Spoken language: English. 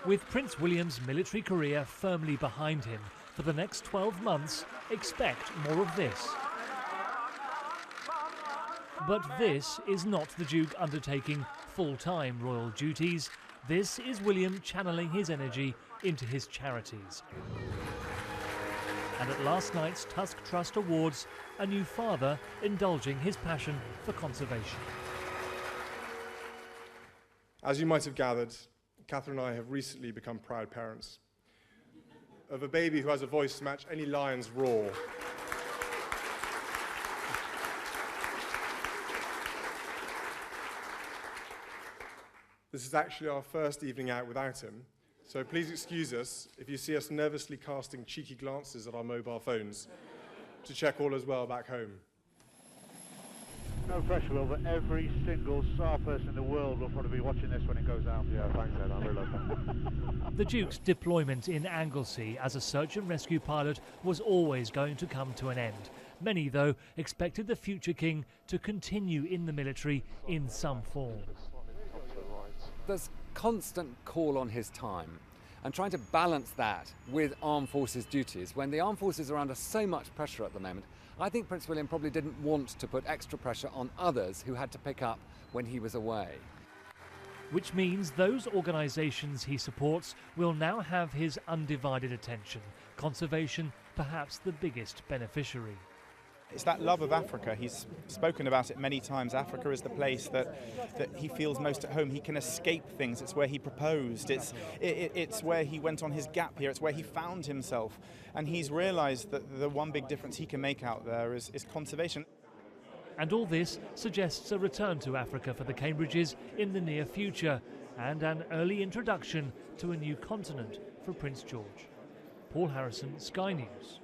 With Prince William's military career firmly behind him, for the next 12 months, expect more of this. But this is not the Duke undertaking full-time royal duties. This is William channeling his energy into his charities. And at last night's Tusk Trust Awards, a new father indulging his passion for conservation. As you might have gathered, Catherine and I have recently become proud parents of a baby who has a voice to match any lion's roar. This is actually our first evening out without him, so please excuse us if you see us nervously casting cheeky glances at our mobile phones to check all is well back home. No pressure, Will, but every single SAR person in the world will probably be watching this when it goes out. Yeah, thanks, Ed. I realise that. The Duke's deployment in Anglesey as a search and rescue pilot was always going to come to an end. Many, though, expected the future king to continue in the military in some form. There's constant call on his time, and trying to balance that with armed forces duties when the armed forces are under so much pressure at the moment. I think Prince William probably didn't want to put extra pressure on others who had to pick up when he was away. Which means those organisations he supports will now have his undivided attention. Conservation, perhaps the biggest beneficiary. It's that love of Africa. He's spoken about it many times. Africa is the place that he feels most at home. He can escape things. It's where he proposed. It's where he went on his gap year. It's where he found himself. And he's realised that the one big difference he can make out there is conservation. And all this suggests a return to Africa for the Cambridges in the near future, and an early introduction to a new continent for Prince George. Paul Harrison, Sky News.